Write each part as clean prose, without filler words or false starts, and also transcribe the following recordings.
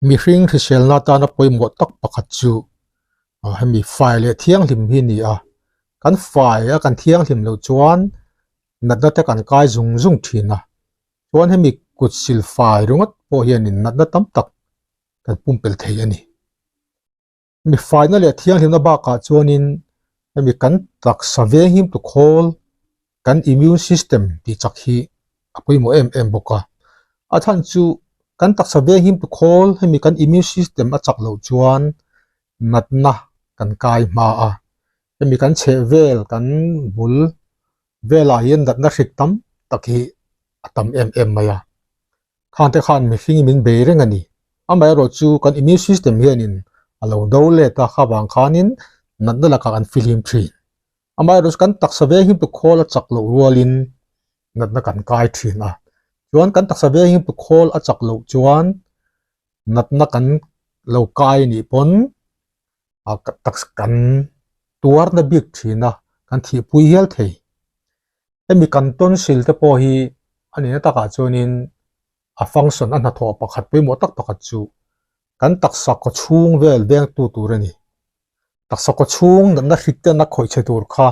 mi hring hrisel na ta na poimo tak pakhat chu hemi file thiang hlim hi ni a kan file kan thiang hlim lo chuan natna te kan kai zung thina chuan hemi kutsil file rungat po hian in natna tam tak kan pumpel thei ani mi file na le thiang hlim na ba ka chuan in hemi kan tak save him to call kan immune system ti chak hi apoimo em boka a than chu kan tak save him to call hemi kan immune system a chak lo chuan natna kan kai ma a hemi kan che vel kan bul vela hian natna hrik tam takhi atam em maya khan te khan mi hring min be reng ani amai ro chu kan immune system hian in alo do le ta khawang khanin natna la kan film thin amai ro kan tak save him to call a chak lo rualin natna kan kai thin a chuan kan tak save him to call a chak lo chuan natna kan lo kai ni pon a tak kan tuar na bik thina kan thi pui hel thei emi kan ton sil te po hi ani na taka chuanin a function an hatho pakhat poimo tak pakhat chu kan taksa ko chung vel beng tu turani taksa ko chung na hritte na khoi che tur kha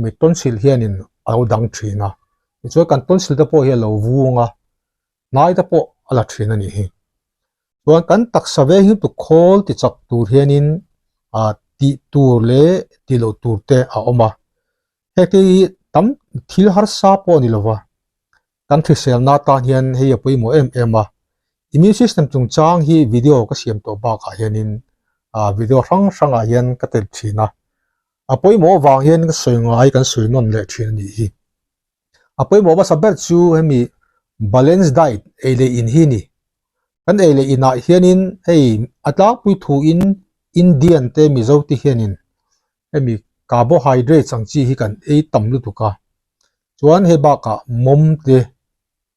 mi ton sil hianin alo dang thina chu kan ton sil te po hi lo vunga nai te po ala thina ni hi chuan kan taksa ve hi tu khol ti chak tur hianin a ti tur le ti lo tur te a oma heti tam thil har sa po ni lova kan thrisel na ta hian hei poimo em a immune system chung chang hi video ka siam to ba ka hianin video rang a hian ka tel thina a poimo wang hian ka soingai kan soinon le thin ni hi a poimo ba saber chu hemi balance diet ele in hi ni kan ele ina hianin hei atla pui thu in Indian te mizo ti hianin hemi carbohydrate changchi hi kan ei tamlu tuka chuan he ba ka mom te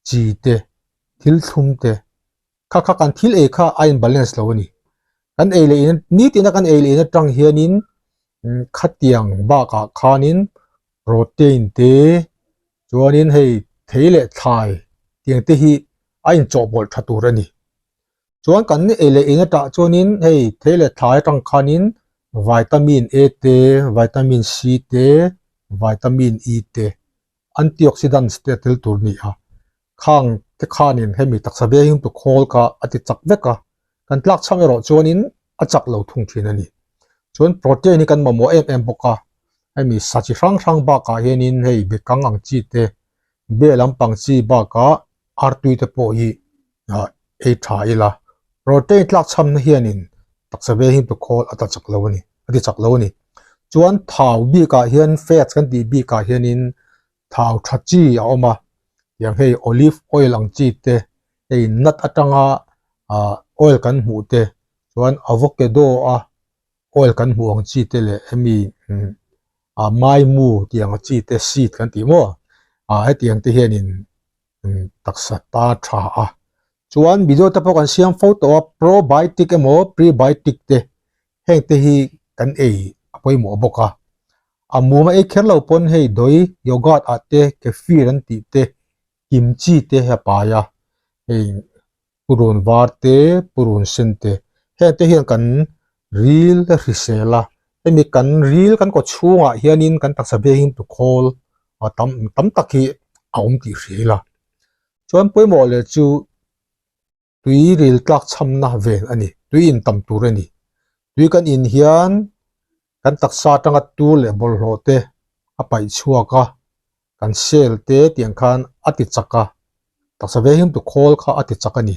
chi te thil thum te kha kan thil e kha a in balance lo ni kan ele in ni tina kan ele in tang hianin khatiang ba ka khanin protein te chuanin hei theile thai tiang te hi a in chobol thatur ani chuan kan ni ele in ta chuanin hei theile thai tang khanin vitamin A te vitamin C te vitamin E te antioxidants te tel tur ni a khang te khanin hemi taksa be him to khol ka ati chak veka kan tlak chamero chuanin a chak lo thung thin ani chuan protein kan mamo em boka hemi sachi rang ba ka hianin hei bekang ang chi te be lampang chi ba ka artui te po hi e tha ila protein tlak cham na hianin taksa be him to khol ata chak lo ani ati chak lo ani chuan thau bi ka hian fats kan ti bi ka hianin thau thachi a oma yang hei olive oil ang chi te hei nut atanga oil kan mu te chuan avocado oil kan mu ang chi te le hemi mai mu tiang chi te seed kan ti mo hetiang te hianin taksa ta tha a chuan video ta po kan siam photo probiotic emo prebiotic te heng te hi kan ei apoimo boka amuma e kherlo pon hei doi yogurt ate kefir an ti te kimchi te ha pa ya hei purun var te purun sen te he te hian kan ril te hrisela hemi kan ril kan ko chunga hianin kan taksa be him to call tam takhi aum ti hrila chuan poimo le chu tui ril tlak cham na ven ani tui in tam tur ani tui kan in hian kan taksa tanga tu le bol hlo te apai chuaka kan sel te tiang khan ati chaka taksa ve him to call kha ati chakani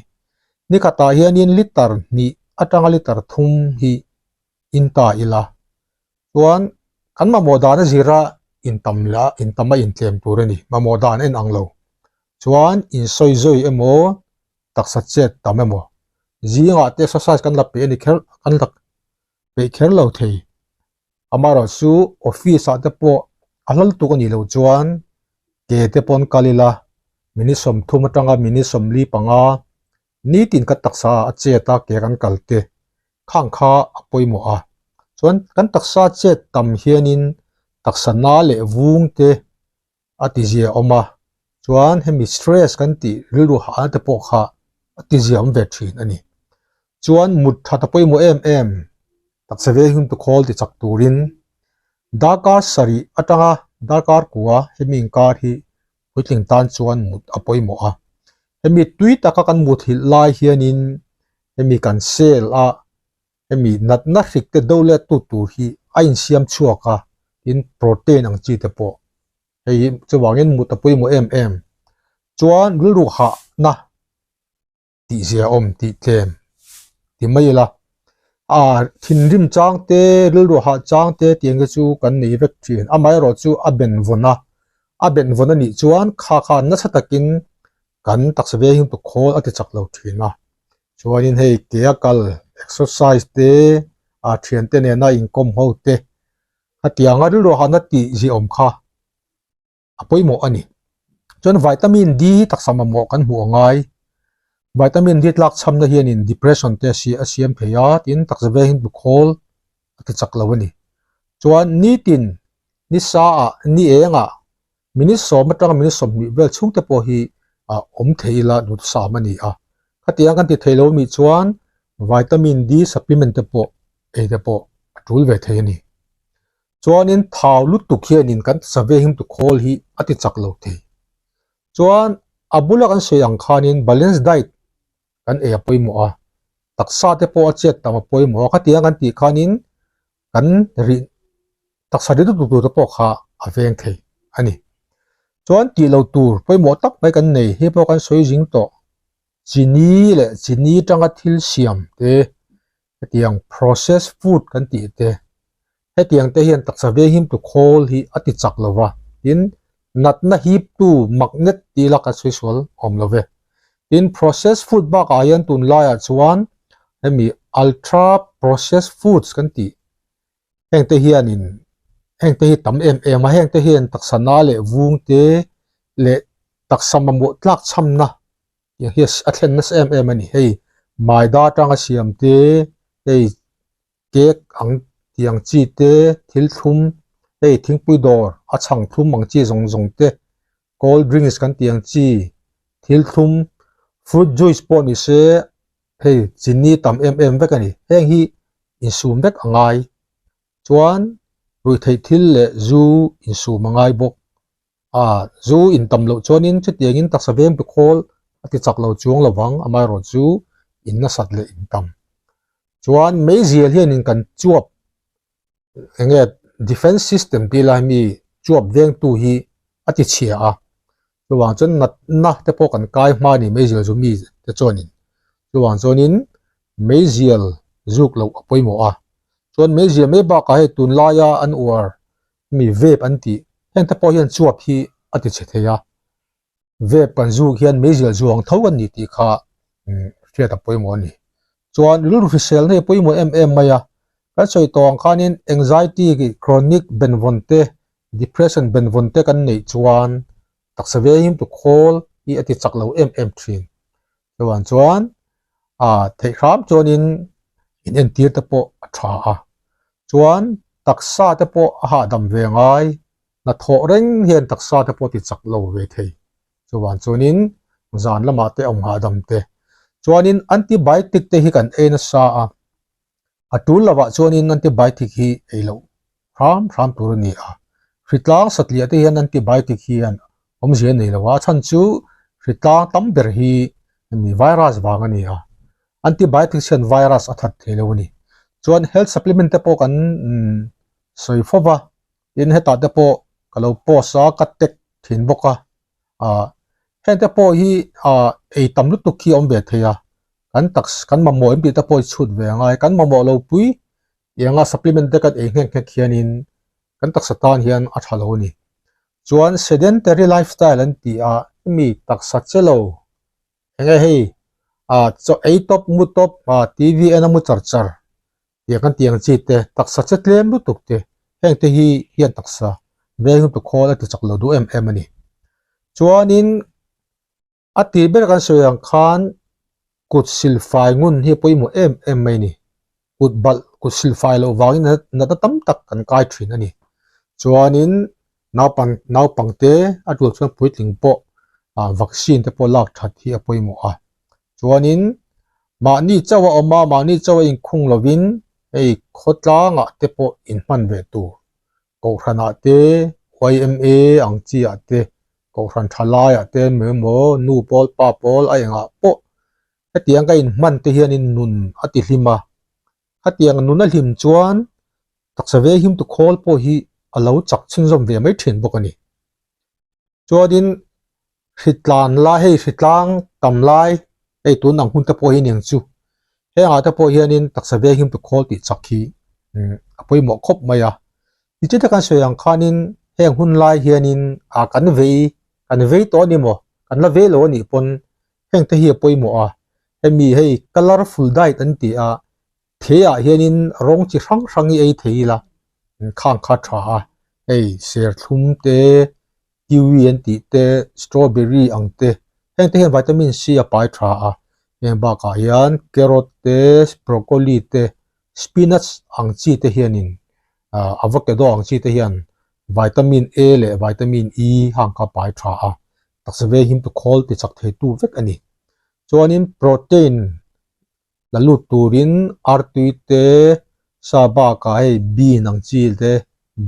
ni kata hianin liter ni atanga liter thum hi inta ila chuan kan mamodana zira in tama in tlem turani mamodana en anglo chuan in soizoi emo taksa chet tamemo zinga te exercise kan la pe ni kher kan la pe kher lo thei amaro su office ate po alal tu ko ni lo chuan ke te pon kalila minisom thumatanga minisom li panga ni tin ka taksa ache ta ke kan kalte khang kha apoimo a chuan kan taksa che tam hianin taksa na le vung te ati zia oma chuan hemi stress kan ti rilu ha te po kha ati ziam ve thin ani chuan mut that poi mo em tak se ve him to khol ti chak turin dakar sari atanga dakar kuwa heming kar hi puitling tan chuan mut apoi mo a hemi tui taka kan mut hil lai hianin hemi kan sel a hemi nat na hrik te dole tu tur hi a in siam chuaka in protein ang chi te po hei chuwangin mut apoi mo em chuan rilru ha na ti zia om ti tlem ti mai la thin rim chang te rilru ha chang te tiang chu kan nei vek thin amai ro chu a ben vona ni chuan kha na chatakin kan taksa ve him to khol ati chak lo thina chuanin hei keakal exercise te thian te ne na income ho te hatianga rilru ha na ti zi om kha apoi mo ani chuan vitamin D taksama mo kan mu ngai vitamin D tlak chamna hian in depression te si asiam pheya tin taksa ve him to khol ati chak lo ani chuan nitin ni sa a ni enga mini som atang mini som ni vel chung te po hi om theila nu sa mani a khatiang kan ti theilo mi chuan vitamin D supplement te po e te po atul ve the ni chuan in thau lu tu khian in kan save him to khol hi ati chak lo the chuan abula kan se ang khanin balance diet kan e apoi mo a taksa te po achet tam apoi mo khatiang kan ti khanin kan ri taksa de tu te po kha aveng the ani chuan ti lo tur poi mo tak mai kan nei he po kan soi jing to chini tanga thil siam te tiang processed food kan ti te he tiang te hian taksa ve him to khol hi ati chak lova in nat na hip tu magnet ti la ka sexual om love in processed food ba ka yan tun la ya chuan hemi ultra processed foods kan ti heng te hian in heng te hi tam em a heng te hian taksana le vung te le taksama mo tlak chamna yang hi athen nas em ani hei maida tanga siam te hei cake ang tiang chi te thil thum hei thingpui dor a chang thum ang chi zong te cold drinks kan tiang chi thil thum fruit juice po ni se hei chini tam em vek ani heng hi insum vek angai chuan rui thei thil le zu insum mangai bok zu in tam lo chuanin chu tiangin taksa vem to khol ati chak lo chuang lawang amai ro chu in na sat le in tam chuan meizial hian in kan chuap enge defense system ti la mi chuap veng tu hi ati chia a chuwang chon na te po kan kai hma ni meizial zu mi te chonin chuwang chonin meizial zuk lo apoi mo a chuan meizial me ba ka he tun la ya an or mi vape an ti hen te po hian chuap hi ati che theya vape kan zuk hian meizial zuang tho an ni ti kha hriat apoi mo ni chuan lul fisel nei apoi mo maya ka choi tong khanin anxiety ki chronic benvonte depression benvonte kan nei chuan taksa ve him to khol hi ati chaklo thin chuan thei kham chuanin in entir te po atha a chuan taksa te po ha dam ve ngai na tho reng hian taksa te po ti chaklo ve thei chuanin zan lama te om ha dam te chuanin antibiotic te hi kan ena sa a atul lawa chuanin antibiotic hi elo ram tur ni a hritlang satlia te hian antibiotic hi an om zia nei lawa chan chu hritlang tam ber hi mi virus wang ani a antibiotic sian virus athat thelo ni chuan health supplement te po kan soifowa in heta te po kalo posa katek thin boka hen te po hi ei tamlu tu khi om be theya kan mamo em te po chut ve ngai kan mamo lo pui yanga supplement te kan engeng khe khianin kan taksa tan hian a thalo ni chuan sedentary lifestyle an ti a mi taksa chelo enge hei cho ei top mu top tv ena mu char ya kan tiang chi te taksa chetlem lu tuk te heng te hi hian taksa ve hu to khol ati chaklo du ani chuanin ati ber kan soyang khan kut silfai ngun hi poimo mai ni kut silfai lo wangin na ta tam tak kan kai thin ani chuanin naupang te atul chuan puitling po vaccine te po lak that hi poimo chuanin ma ni chawa oma ma ni chawa in khung lovin ei khotlanga te po in man ve tu ko rana te YMA ang chi ate ko ran thalai ate memo nu pol pa pol ai nga po hetiang ka in man te hian in nun ati hlima hetiang nun a hlim chuan taksa ve him tu khol po hi alo chak chin zom ve mai thin bok ani chuanin hritlan la hei hritlang tam lai ei tun ang hun te po hi ning chu he nga te po hianin taksa ve him tu khol ti chakhi apoi mo khop maya ti te kan soyang khanin heng hun lai hianin a kan ve to ni mo kan la ve lo ni pon heng te hi apoi mo a hemi hei colorful dai tan ti a thea hianin rong chi hrang hrangi ei theila khang kha tha a ei ser thum te kiwi an ti te strawberry ang te heng te hian vitamin C a pai tha a heng ba ka hian carrot te broccoli te spinach ang chi te hianin avocado ang chi te hian vitamin A le vitamin E hang ka pai tha a taksa ve him tu khol ti chak thei tu vek ani chuanin protein la lut turin artui te sa ba ka hei bean ang chi te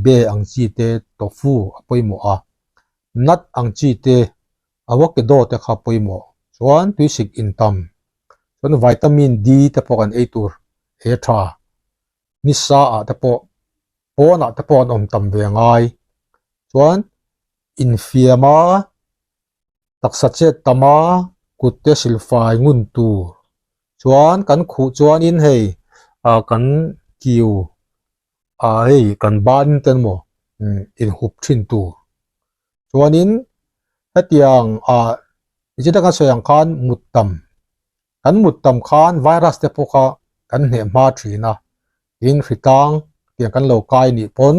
be ang chi te tofu apoi mo a nut ang chi te avocado te kha poi mo chuan tuisik in tam chuan vitamin D te po kan ei tur he tha ni sa a te po pona te pon om tam ve ngai chuan infiama taksa che tama kutte silfai ngun tu chuan kan khu chuan in hei kan kiu hei kan ban ten mo in hup thin tu chuanin hetiang jita kan soyang khan muttam khan virus te po kha kan hne ma thina in hritang tiang kan lo kai ni pon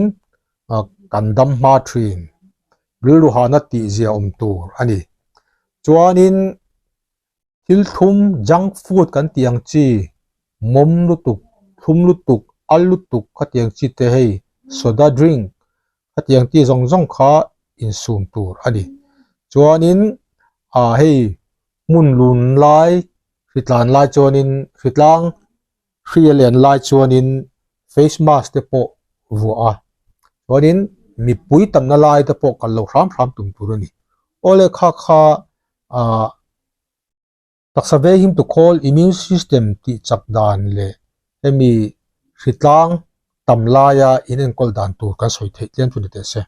kan dam ma thin rilu hana ti zia tur ani chuanin thil thum junk food kan tiang chi mom lutuk thum lutuk al lutuk kha tiang chi te hei soda drink kha tiang ti zong zong kha in sum tur ani chuanin hei mun lun lai hritlan lai chuanin hritlang hrialian lai chuanin face mask te po vua chuanin mi pui tam na lai te po kan lo hram tum tur ani ole kha taksa ve him to call immune system ti chak dan le hemi hritlang tam laia in en kol dan tur kan soi thei tlen tu ni te se